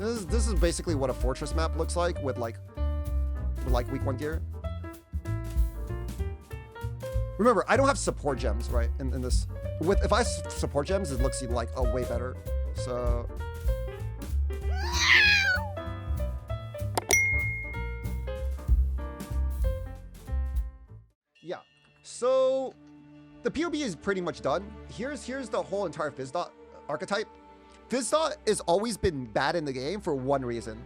This is basically what a fortress map looks like with like week 1 gear. Remember, I don't have support gems, right? In this, if I support gems, it looks like way better. So yeah. So the POB is pretty much done. Here's the whole entire Phys DoT archetype. Phys DoT has always been bad in the game for one reason.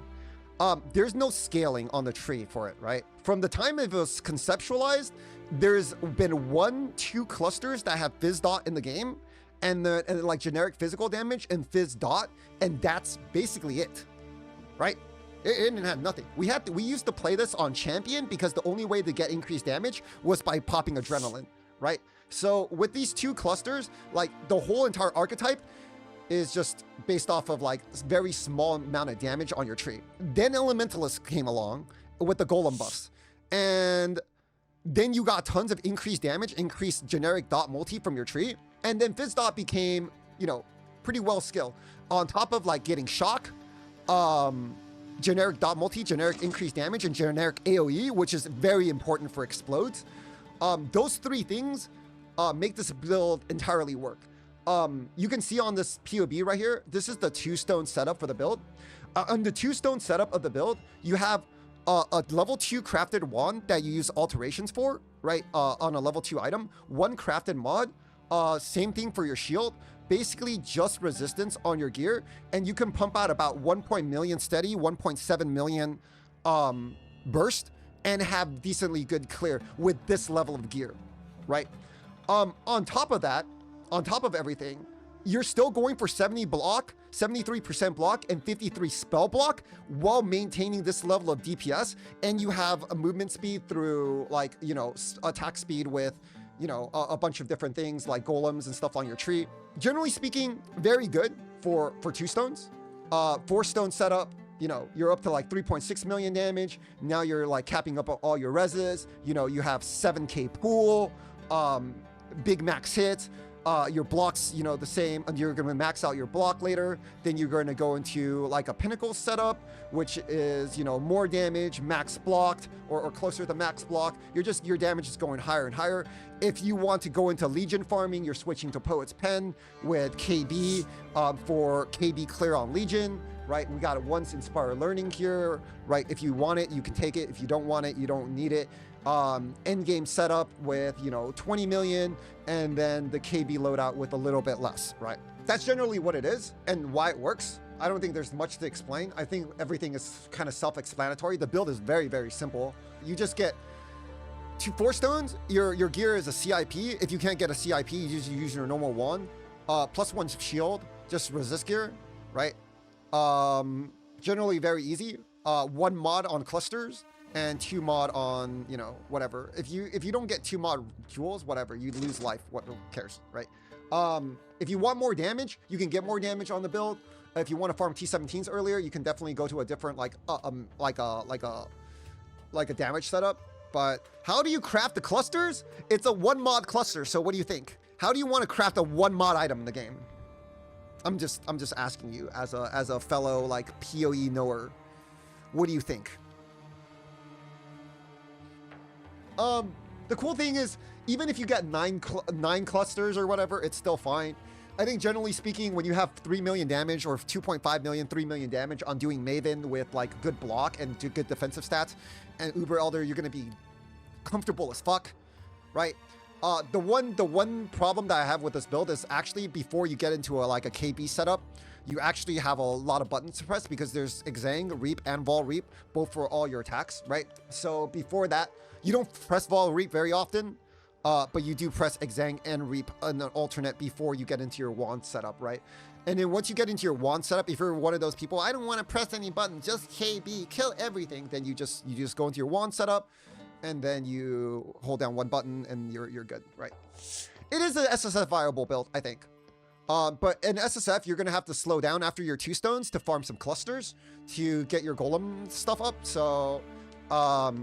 There's no scaling on the tree for it, right? From the time it was conceptualized, there's been 1-2 clusters that have Phys DoT in the game, and like generic physical damage and Phys DoT, and that's basically it, right? It didn't have nothing. We used to play this on champion because the only way to get increased damage was by popping adrenaline, right? So with these 2 clusters, like the whole entire archetype is just based off of like very small amount of damage on your tree. Then Elementalist came along with the golem buffs, and then you got tons of increased damage, increased generic dot multi from your tree, and then Phys DoT became, you know, pretty well skilled. On top of like getting shock, generic dot multi, generic increased damage, and generic AoE, which is very important for explodes. Those 3 things make this build entirely work. You can see on this POB right here, this is the 2-stone setup for the build. On the 2-stone setup of the build, you have a level 2 crafted wand that you use alterations for, right? On a level 2 item, 1 crafted mod, same thing for your shield, basically just resistance on your gear, and you can pump out about 1 million steady, 1.7 million burst, and have decently good clear with this level of gear, right? On top of that, on top of everything, you're still going for 70 block, 73% block, and 53 spell block while maintaining this level of DPS. And you have a movement speed through, like, you know, attack speed with, you know, a bunch of different things like golems and stuff on your tree. Generally speaking, very good for 2 stones. 4-stone setup, you know, you're up to like 3.6 million damage. Now you're like capping up all your reses. You know, you have 7k pool, big max hits. Your blocks, you know, the same, and you're going to max out your block later. Then you're going to go into like a pinnacle setup, which is, you know, more damage, max blocked, or closer to max block. Your damage is going higher and higher. If you want to go into Legion farming, you're switching to Poet's Pen with KB for KB clear on Legion, right? We got it once Inspire Learning here, right? If you want it, you can take it. If you don't want it, you don't need it. Endgame setup with, you know, 20 million, and then the KB loadout with a little bit less, right? That's generally what it is and why it works. I don't think there's much to explain. I think everything is kind of self-explanatory. The build is very, very simple. You just get 4 stones. Your gear is a CIP. If you can't get a CIP, you just use your normal wand. +1 shield, just resist gear, right? Generally very easy. 1 mod on clusters, and 2 mod on, you know, whatever. If you don't get 2 mod jewels, whatever, you lose life. What, who cares, right? If you want more damage, you can get more damage on the build. If you want to farm T17s earlier, you can definitely go to a different like a damage setup. But how do you craft the clusters? It's a 1 mod cluster. So what do you think? How do you want to craft a 1 mod item in the game? I'm just asking you as a fellow like PoE knower. What do you think? The cool thing is, even if you get 9 clusters or whatever, it's still fine. I think generally speaking, when you have 3 million damage or 2.5 million, 3 million damage on doing Maven with like good block and good defensive stats, and Uber Elder, you're gonna be comfortable as fuck, right? The one problem that I have with this build is actually before you get into a KB setup, you actually have a lot of buttons to press because there's Exang, Reap, and Vol Reap, both for all your attacks, right? So before that, you don't press Vol Reap very often, but you do press Exang and Reap on an alternate before you get into your wand setup, right? And then once you get into your wand setup, if you're one of those people, I don't want to press any buttons, just KB, kill everything, then you just go into your wand setup, and then you hold down 1 button and you're good, right? It is an SSF-viable build, I think. But in SSF, you're going to have to slow down after your 2 stones to farm some clusters to get your golem stuff up. So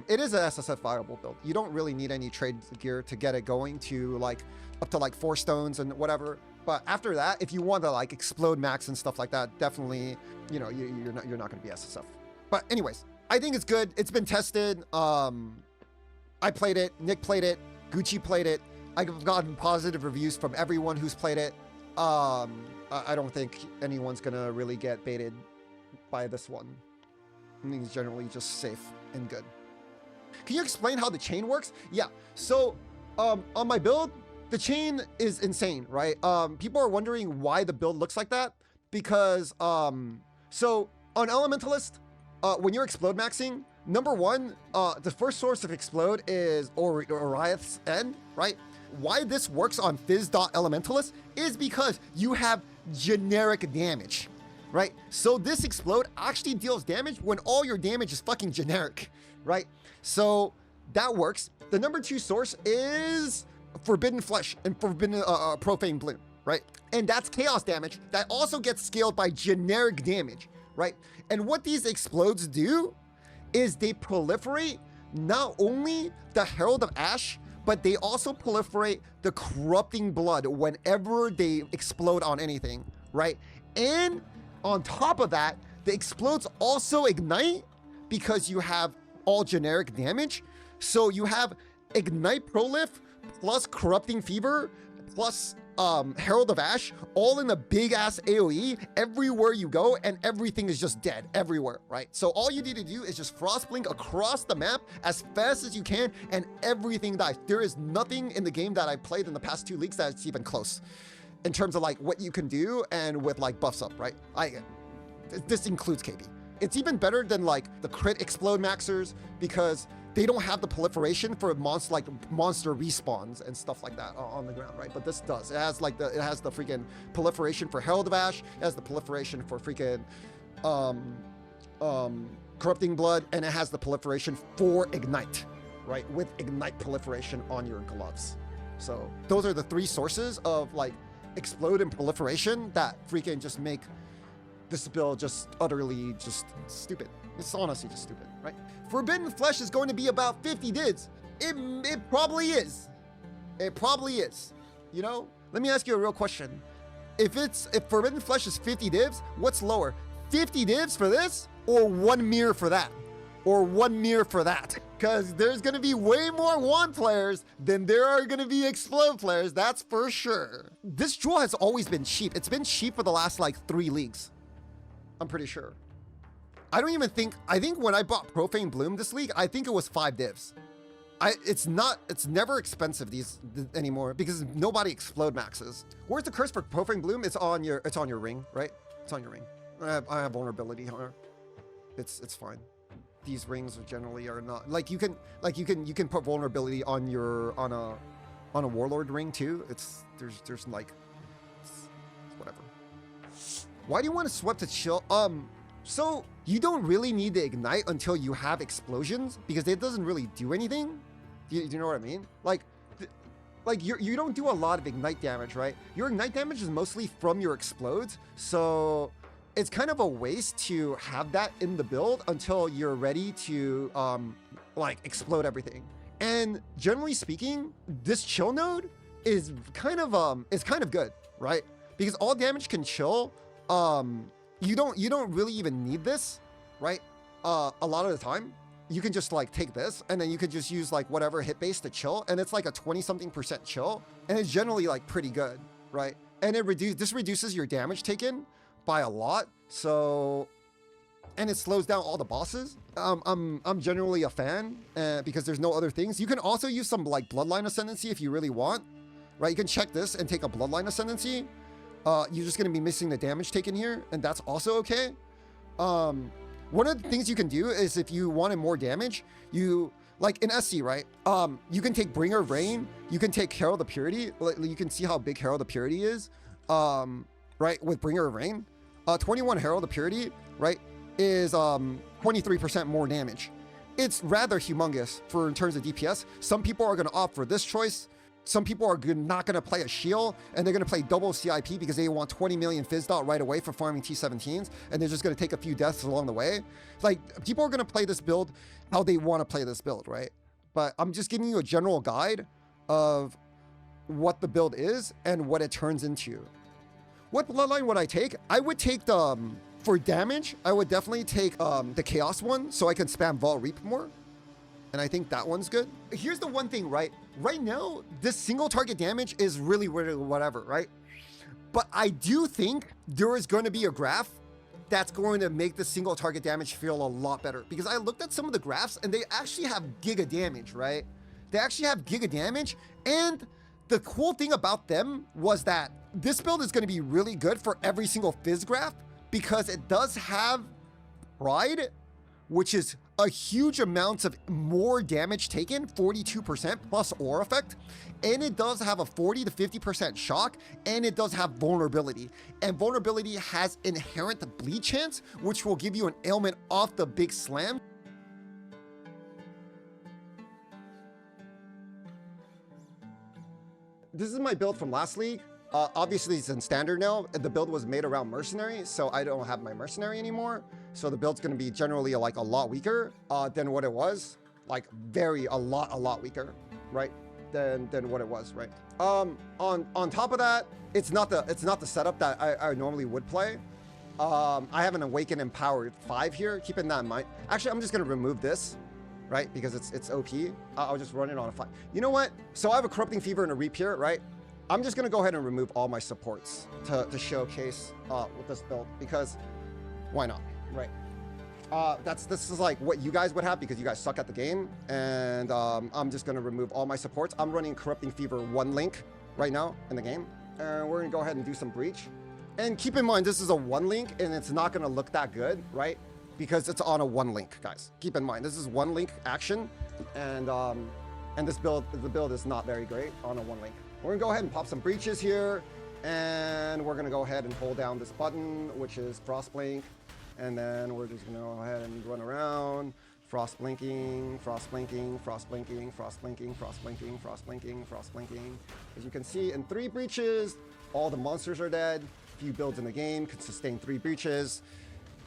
it is an SSF-viable build. You don't really need any trade gear to get it going to like up to like 4 stones and whatever. But after that, if you want to like explode max and stuff like that, definitely, you know, you're not going to be SSF. But anyways, I think it's good. It's been tested. I played it. Nick played it. Gucci played it. I've gotten positive reviews from everyone who's played it. I don't think anyone's going to really get baited by this one. I think it's generally just safe and good. Can you explain how the chain works? Yeah. So on my build, the chain is insane, right? People are wondering why the build looks like that because so on Elementalist, when you're explode maxing, number one, the first source of explode is Oriath's End, right? Why this works on Phys.Elementalist is because you have generic damage, right? So this explode actually deals damage when all your damage is fucking generic, right? So that works. The number two source is Forbidden Flesh and Forbidden Profane Bloom, right? And that's chaos damage that also gets scaled by generic damage, right? And what these explodes do is they proliferate not only the Herald of Ash, but they also proliferate the Corrupting Blood whenever they explode on anything, right? And on top of that, the explodes also ignite because you have all generic damage. So you have Ignite Prolif plus Corrupting Fever plus Herald of Ash all in a big ass AoE everywhere you go, and everything is just dead everywhere, right? So all you need to do is just Frost Blink across the map as fast as you can and everything dies. There is nothing in the game that I played in the past 2 leagues that's even close in terms of like what you can do and with like buffs up, right? This includes KB. It's even better than like the crit explode maxers because they don't have the proliferation for monster respawns and stuff like that on the ground, right? But this does. It has like it has the freaking proliferation for Herald of Ash. It has the proliferation for freaking Corrupting Blood, and it has the proliferation for Ignite, right? With Ignite proliferation on your gloves. So those are the 3 sources of like explode and proliferation that freaking just make this build just utterly just stupid. It's honestly just stupid, right? Forbidden Flesh is going to be about 50 divs. It probably is. It probably is. You know? Let me ask you a real question. If Forbidden Flesh is 50 divs, what's lower? 50 divs for this or 1 mirror for that? Or 1 mirror for that? Because there's going to be way more Wand players than there are going to be Explode players. That's for sure. This jewel has always been cheap. It's been cheap for the last like 3 leagues. I'm pretty sure. I don't even think, I think when I bought Profane Bloom this league, I think it was 5 divs. It's never expensive anymore because nobody explode maxes. Where's the curse for Profane Bloom? It's on your ring, right? It's on your ring. I have vulnerability on her. It's fine. These rings generally are not like you can put vulnerability on a warlord ring too. There's like it's whatever. Why do you want to sweat to chill? So you don't really need to ignite until you have explosions because it doesn't really do anything. Do you know what I mean? Like you don't do a lot of ignite damage, right? Your ignite damage is mostly from your explodes. So it's kind of a waste to have that in the build until you're ready to like explode everything. And generally speaking, this chill node is kind of good, right? Because all damage can chill. You don't really even need this, right? A lot of the time you can just like take this and then you could just use like whatever hit base to chill, and it's like a 20-something% chill, and it's generally like pretty good, right? And this reduces your damage taken by a lot, so, and it slows down all the bosses. I'm generally a fan because there's no other things. You can also use some like Bloodline Ascendancy if you really want, right? You can check this and take a Bloodline Ascendancy. You're just going to be missing the damage taken here, and that's also okay. One of the things you can do is if you wanted more damage, you, like in SC, right? You can take Bringer of Rain, you can take Herald of Purity. You can see how big Herald of Purity is, right, with Bringer of Rain. 21 Herald of Purity, right, is 23% more damage. It's rather humongous in terms of DPS. Some people are going to opt for this choice. Some people are not going to play a shield, and they're going to play double CIP because they want 20 million Phys dot right away for farming T17s, and they're just going to take a few deaths along the way. Like, people are going to play this build how they want to play this build, right? But I'm just giving you a general guide of what the build is and what it turns into. What Bloodline would I take? I would take the, for damage, I would definitely take the Chaos one so I can spam Vault Reap more. And I think that one's good. Here's the one thing, right? Right now, this single target damage is really whatever, right? But I do think there is going to be a graph that's going to make the single target damage feel a lot better. Because I looked at some of the graphs and they actually have giga damage, right? They actually have giga damage. And the cool thing about them was that this build is going to be really good for every single Phys graph because it does have Pride, which is a huge amount of more damage taken, 42% plus aura effect, and it does have a 40 to 50% shock, and it does have vulnerability. And vulnerability has inherent bleed chance, which will give you an ailment off the big slam. This is my build from last league. Obviously it's in standard now. The build was made around mercenary, so I don't have my mercenary anymore. So the build's gonna be generally like a lot weaker than what it was. Like a lot weaker, right? Than what it was, right? On top of that, it's not the setup that I normally would play. I have an Awakened Empowered 5 here, keeping that in mind. Actually, I'm just gonna remove this, right? Because it's OP. I'll just run it on a 5. You know what? So I have a Corrupting Fever and a Reap here, right? I'm just gonna go ahead and remove all my supports to showcase with this build because why not, right? This is like what you guys would have because you guys suck at the game, and I'm just gonna remove all my supports. I'm running Corrupting Fever 1 link right now in the game, and we're gonna go ahead and do some Breach. And keep in mind, this is a 1 link, and it's not gonna look that good, right? Because it's on a 1 link, guys. Keep in mind, this is 1 link action, and the build is not very great on a 1 link. We're gonna go ahead and pop some breaches here, and we're gonna go ahead and hold down this button, which is Frost Blink, and then we're just gonna go ahead and run around, Frost blinking, Frost blinking, Frost blinking, Frost blinking, Frost blinking, Frost blinking, Frost blinking. As you can see, in 3 breaches, all the monsters are dead. Few builds in the game can sustain 3 breaches.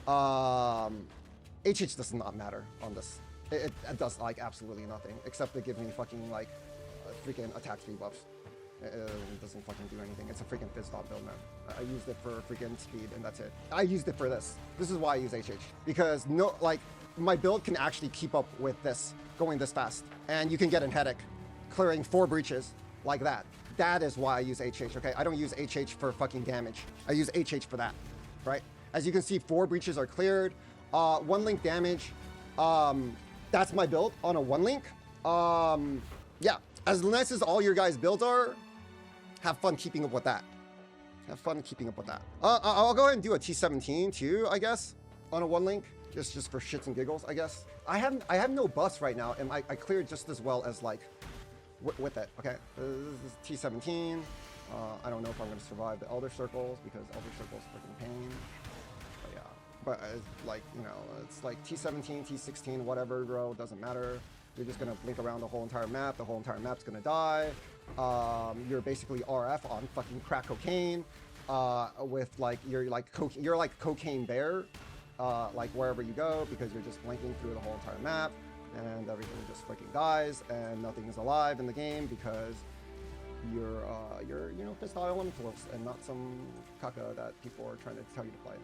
HH does not matter on this. It does like absolutely nothing, except to give me fucking like freaking attack 3 buffs. It doesn't fucking do anything. It's a freaking Phys build, man. I used it for freaking speed, and that's it. I used it for this. This is why I use HH. Because my build can actually keep up with this, going this fast. And you can get an headache, clearing 4 breaches like that. That is why I use HH, okay? I don't use HH for fucking damage. I use HH for that, right? As you can see, 4 breaches are cleared. 1 link damage. That's my build on a 1 link. Yeah, as nice as all your guys' builds are, have fun keeping up with that. Have fun keeping up with that. I'll go ahead and do a T17 too, I guess, on a 1 link, just for shits and giggles, I guess. I have no buffs right now, and I cleared just as well as like with it. Okay, this is T17. I don't know if I'm gonna survive the Elder Circles because Elder Circles freaking pain. But yeah, but like, you know, it's like T17, T16, whatever, bro. Doesn't matter. You're just gonna blink around the whole entire map. The whole entire map's gonna die. You're basically RF on fucking crack cocaine. With like you're like cocaine bear, like wherever you go, because you're just blinking through the whole entire map, and everything just freaking dies, and nothing is alive in the game because you're you know, Phys Elementalist and not some caca that people are trying to tell you to play.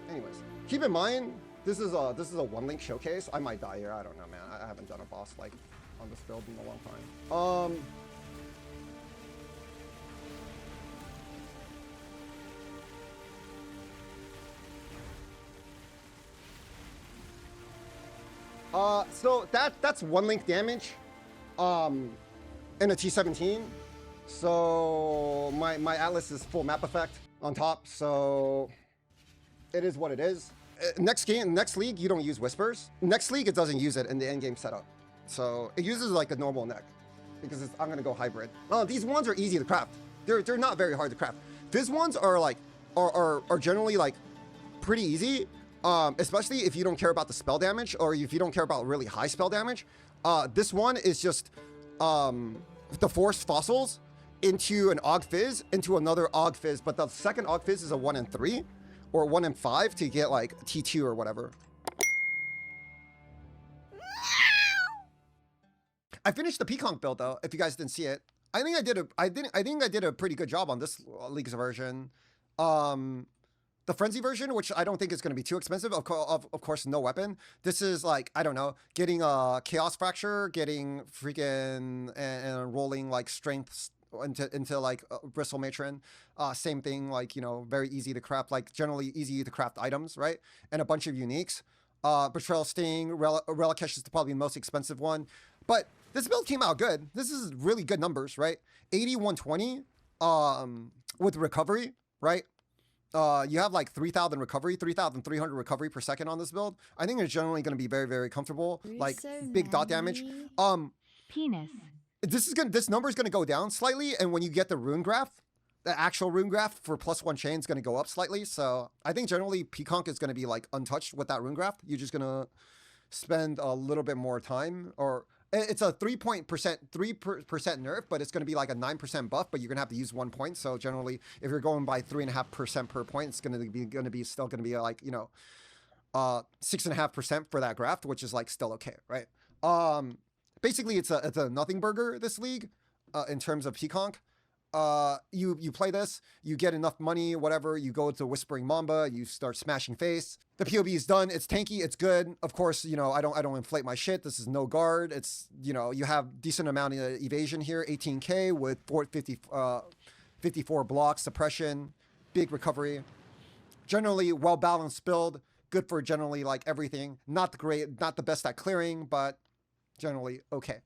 Anyways, keep in mind, this is a 1 link showcase. I might die here. I don't know, man. I haven't done a boss like on this build in a long time. So that's 1 link damage, in a T17. So my Atlas is full map effect on top. So it is what it is. Next league, you don't use Whispers. Next league, it doesn't use it in the end game setup. So it uses like a normal neck because I'm gonna go hybrid. These ones are easy to craft. They're not very hard to craft. Phys ones are like are generally like pretty easy. Especially if you don't care about the spell damage or if you don't care about really high spell damage. This one is just the forced fossils into an Aug Phys into another Aug Phys, but the second Aug Phys is a 1 in 3 or 1 in 5 to get like T2 or whatever. I finished the PConc build though, if you guys didn't see it. I think I did a pretty good job on this league's version. The frenzy version, which I don't think is going to be too expensive. Of course, no weapon. This is like, I don't know, getting a chaos fracture, getting freaking and rolling like strength into like bristle matron. Same thing, like, you know, very easy to craft, like generally easy to craft items, right? And a bunch of uniques. Betrayal Sting, Relicash is probably the most expensive one, but this build came out good. This is really good numbers, right? 80, 120 with recovery, right? You have like 3,000 recovery, 3,300 recovery per second on this build. I think it's generally going to be very, very comfortable. Like big dot damage. Penis. This number is going to go down slightly, and when you get the rune graph, the actual rune graph for +1 chain is going to go up slightly. So I think generally PConc is going to be like untouched with that rune graph. You're just going to spend a little bit more time, or it's a 3% nerf, but it's going to be like a 9% buff, but you're going to have to use 1 point. So generally, if you're going by 3.5% per point, it's going to be still going to be like, you know, 6.5% for that graft, which is like still okay, right? Basically, it's a nothing burger, this league, in terms of PConc. You play this, you get enough money, whatever, you go to Whispering Mamba, you start smashing face. The POB is done, it's tanky, it's good. Of course, you know, I don't inflate my shit. This is no guard. It's, you know, you have decent amount of evasion here, 18k with 54 blocks, suppression, big recovery. Generally well-balanced build, good for generally like everything. Not great, not the best at clearing, but generally okay.